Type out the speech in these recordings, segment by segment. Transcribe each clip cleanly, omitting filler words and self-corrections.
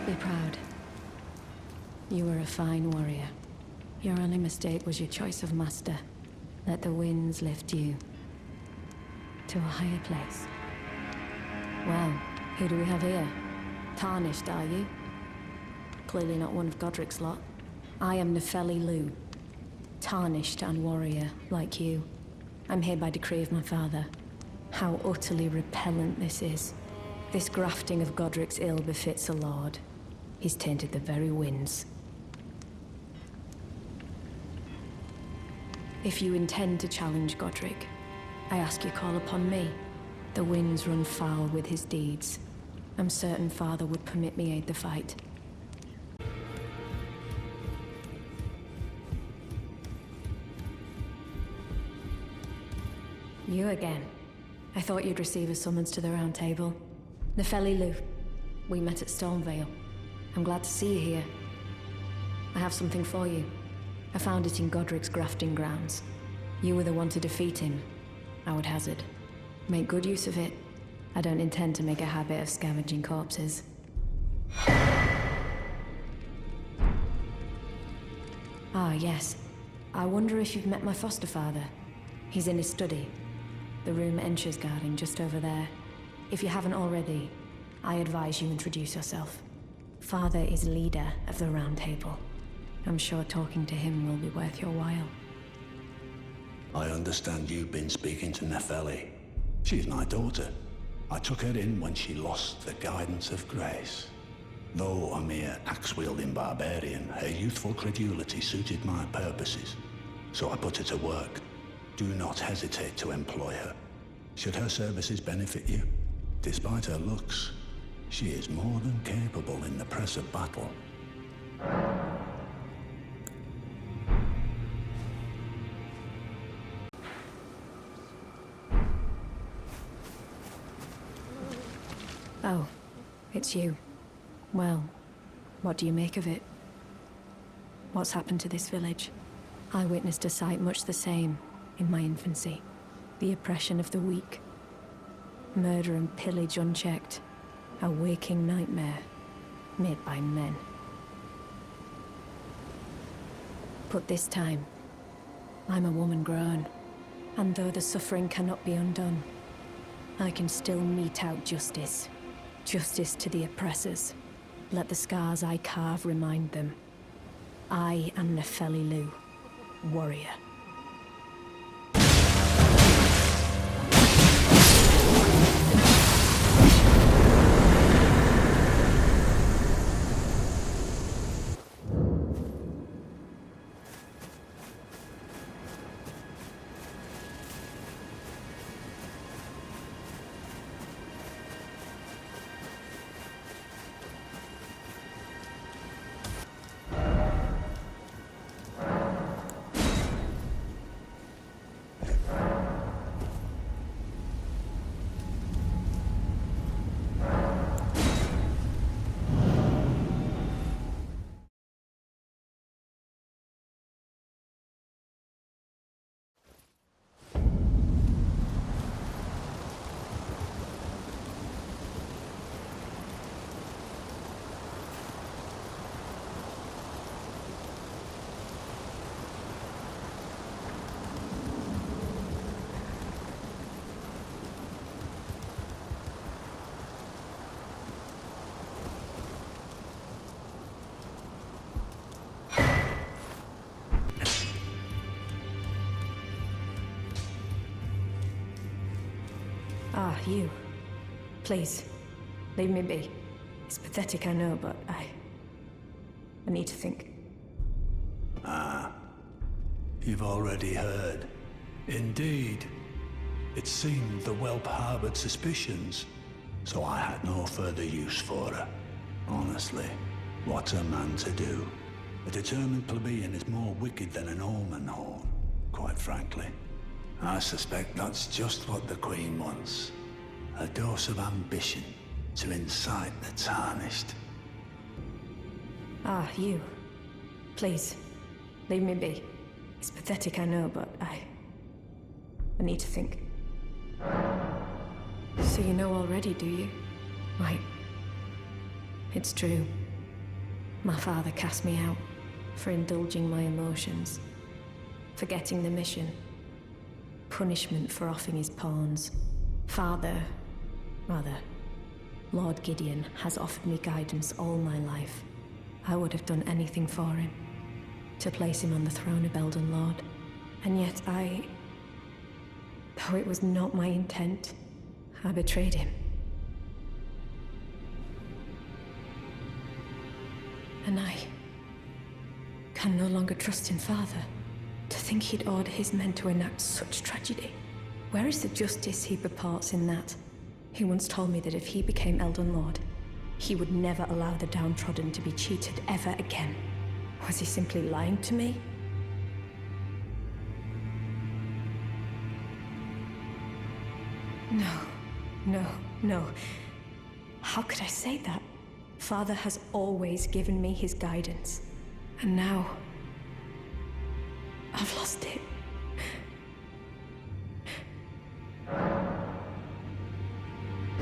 Be proud. You were a fine warrior. Your only mistake was your choice of master. Let the winds lift you to a higher place. Well, who do we have here? Tarnished, are you? Clearly not one of Godric's lot. I am Nepheli Loux. Tarnished and warrior, like you. I'm here by decree of my father. How utterly repellent this is. This grafting of Godric's ill befits a lord. He's tainted the very winds. If you intend to challenge Godric, I ask you call upon me. The winds run foul with his deeds. I'm certain father would permit me aid the fight. You again. I thought you'd receive a summons to the Roundtable. Nepheli Loux. We met at Stormveil. I'm glad to see you here. I have something for you. I found it in Godric's grafting grounds. You were the one to defeat him, I would hazard. Make good use of it. I don't intend to make a habit of scavenging corpses. Ah, yes. I wonder if you've met my foster father. He's in his study. The room Encher's guarding just over there. If you haven't already, I advise you introduce yourself. Father is leader of the Roundtable. I'm sure talking to him will be worth your while. I understand you've been speaking to Nepheli. She's my daughter. I took her in when she lost the guidance of grace. Though a mere axe-wielding barbarian, her youthful credulity suited my purposes. So I put her to work. Do not hesitate to employ her. Should her services benefit you, despite her looks, she is more than capable in the press of battle. Oh, it's you. Well, what do you make of it? What's happened to this village? I witnessed a sight much the same in my infancy. The oppression of the weak. Murder and pillage unchecked. A waking nightmare made by men. But this time, I'm a woman grown. And though the suffering cannot be undone, I can still mete out justice. Justice to the oppressors. Let the scars I carve remind them. I am Nepheli Loux, warrior. Ah, you. Please, leave me be. It's pathetic, I know, but I need to think. Ah, you've already heard. Indeed. It seemed the whelp harbored suspicions, so I had no further use for her. Honestly, what's a man to do? A determined plebeian is more wicked than an Omenhorn, quite frankly. I suspect that's just what the Queen wants. A dose of ambition to incite the tarnished. Ah, you. Please, leave me be. It's pathetic, I know, but I need to think. So you know already, do you? Right. It's true. My father cast me out for indulging my emotions, forgetting the mission, punishment for offing his pawns. Lord Gideon has offered me guidance all my life. I would have done anything for him, to place him on the throne of Elden Lord. And yet though it was not my intent, I betrayed him. And I can no longer trust in Father. To think he'd order his men to enact such tragedy. Where is the justice he purports in that? He once told me that if he became Elden Lord, he would never allow the downtrodden to be cheated ever again. Was he simply lying to me? No. How could I say that? Father has always given me his guidance. And now, I've lost it.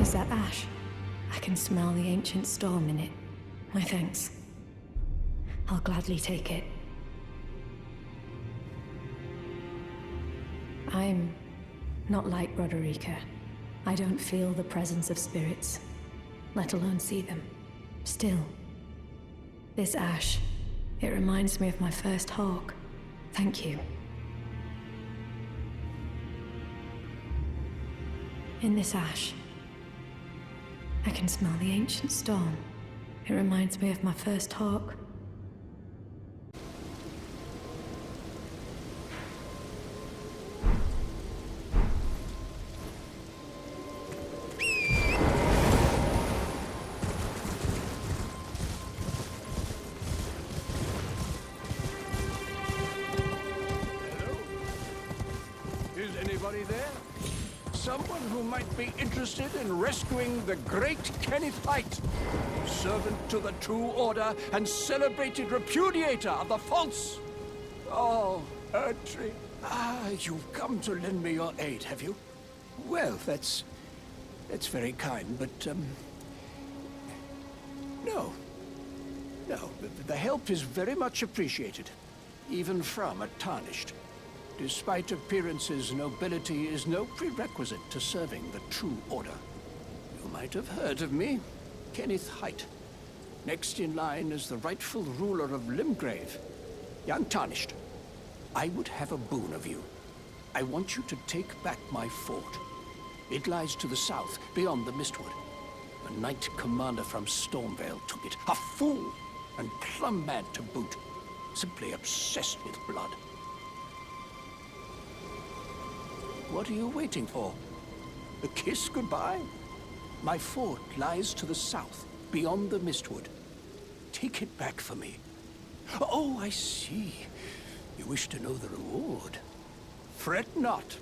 Is that ash? I can smell the ancient storm in it. My thanks. I'll gladly take it. I'm not like Roderica. I don't feel the presence of spirits, let alone see them. Still, this ash, it reminds me of my first hawk. Thank you. In this ash, I can smell the ancient storm. It reminds me of my first hawk. Someone who might be interested in rescuing the great Kenneth Haight, servant to the True Order and celebrated repudiator of the false. Oh, Erdtree. You've come to lend me your aid, have you? Well, that's very kind, but, no. The help is very much appreciated, even from a tarnished. Despite appearances, nobility is no prerequisite to serving the True Order. You might have heard of me, Kenneth Haight. Next in line is the rightful ruler of Limgrave, young Tarnished. I would have a boon of you. I want you to take back my fort. It lies to the south, beyond the Mistwood. A knight commander from Stormveil took it. A fool, and plumb mad to boot. Simply obsessed with blood. What are you waiting for? A kiss goodbye? My fort lies to the south, beyond the Mistwood. Take it back for me. Oh, I see. You wish to know the reward. Fret not.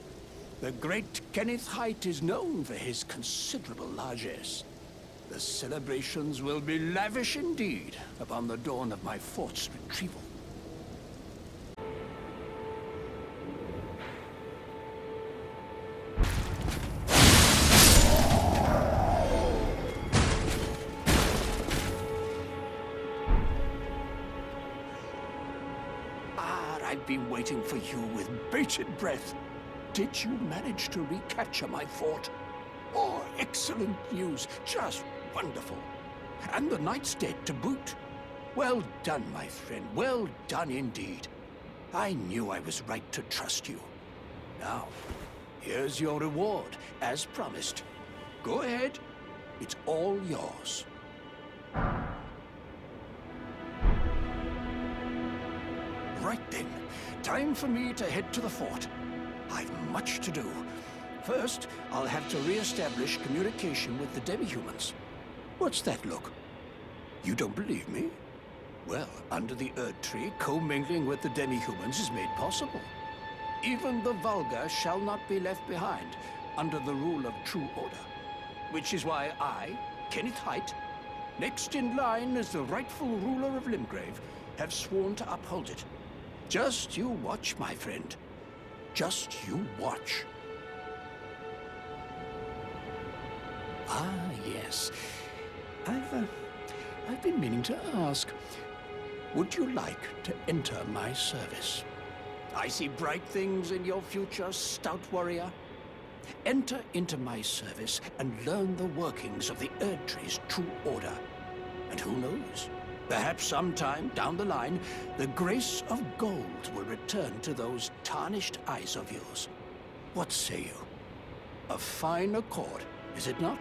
The great Kenneth Haight is known for his considerable largesse. The celebrations will be lavish indeed upon the dawn of my fort's retrieval. I've been waiting for you with bated breath. Did you manage to recapture my fort? Oh, excellent news. Just wonderful. And the knight's dead to boot. Well done, my friend. Well done indeed. I knew I was right to trust you. Now, here's your reward, as promised. Go ahead. It's all yours. Right then, time for me to head to the fort. I've much to do. First, I'll have to re-establish communication with the demi-humans. What's that look? You don't believe me? Well, under the Erdtree, commingling with the demi-humans is made possible. Even the vulgar shall not be left behind under the rule of True Order. Which is why I, Kenneth Haight, next in line as the rightful ruler of Limgrave, have sworn to uphold it. Just you watch, my friend. Just you watch. Ah, yes. I've been meaning to ask. Would you like to enter my service? I see bright things in your future, stout warrior. Enter into my service and learn the workings of the Erdtree's true order. And who knows? Perhaps sometime down the line, the grace of gold will return to those tarnished eyes of yours. What say you? A fine accord, is it not?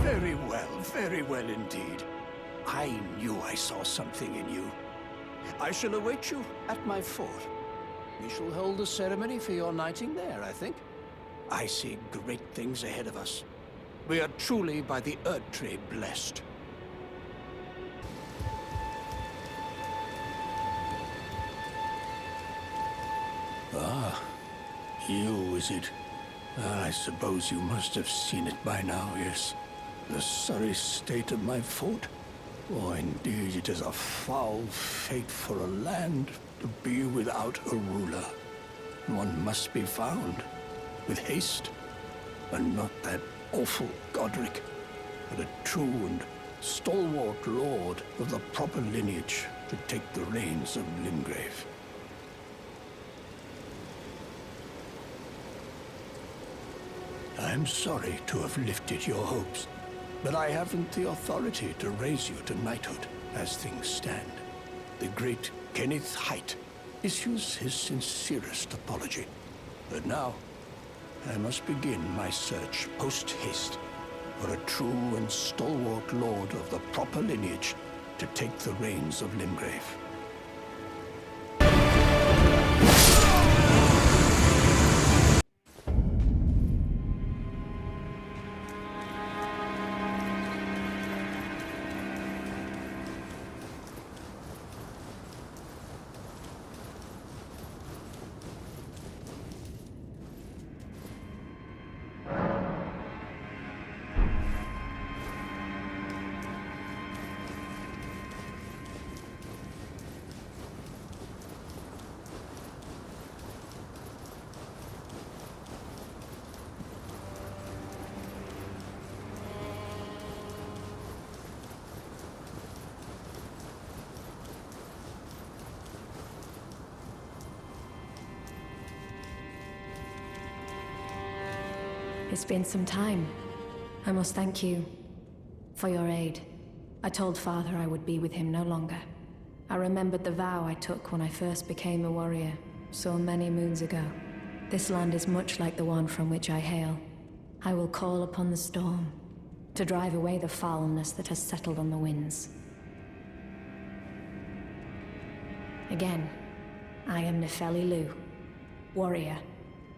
Very well indeed. I knew I saw something in you. I shall await you at my fort. We shall hold a ceremony for your knighting there, I think. I see great things ahead of us. We are truly by the Erdtree blessed. Ah, you, is it? I suppose you must have seen it by now, yes. The sorry state of my fort? Oh, indeed, it is a foul fate for a land to be without a ruler. One must be found, with haste, and not that awful Godric, but a true and stalwart lord of the proper lineage to take the reins of Limgrave. I'm sorry to have lifted your hopes, but I haven't the authority to raise you to knighthood as things stand. The great Kenneth Haight issues his sincerest apology. But now, I must begin my search post-haste for a true and stalwart lord of the proper lineage to take the reins of Limgrave. It's been some time. I must thank you for your aid. I told Father I would be with him no longer. I remembered the vow I took when I first became a warrior, so many moons ago. This land is much like the one from which I hail. I will call upon the storm to drive away the foulness that has settled on the winds. Again, I am Nepheli Loux, warrior.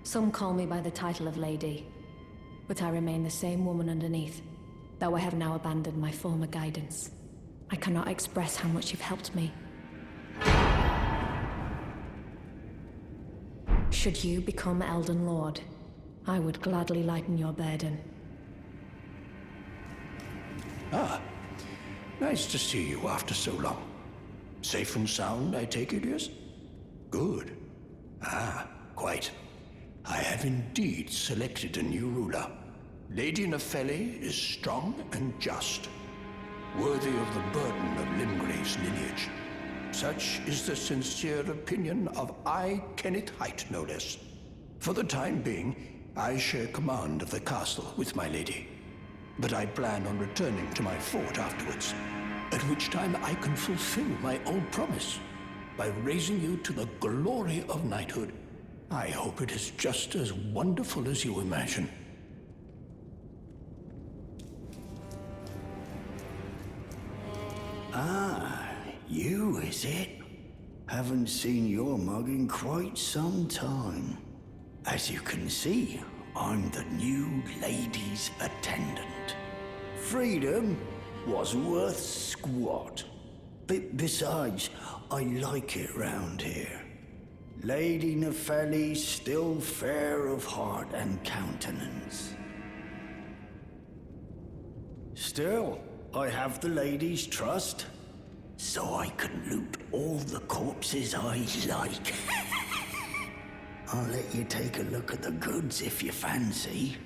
Some call me by the title of Lady, but I remain the same woman underneath, though I have now abandoned my former guidance. I cannot express how much you've helped me. Should you become Elden Lord, I would gladly lighten your burden. Ah, nice to see you after so long. Safe and sound, I take it, yes? Good. Ah, quite. I have indeed selected a new ruler. Lady Nepheli is strong and just, worthy of the burden of Limgrave's lineage. Such is the sincere opinion of I, Kenneth Haight, no less. For the time being, I share command of the castle with my lady. But I plan on returning to my fort afterwards, at which time I can fulfill my old promise by raising you to the glory of knighthood. I hope it is just as wonderful as you imagine. Ah, you, is it? Haven't seen your mug in quite some time. As you can see, I'm the new lady's attendant. Freedom wasn't worth squat. Besides, I like it round here. Lady Nepheli's still fair of heart and countenance. Still, I have the lady's trust, so I can loot all the corpses I like. I'll let you take a look at the goods if you fancy.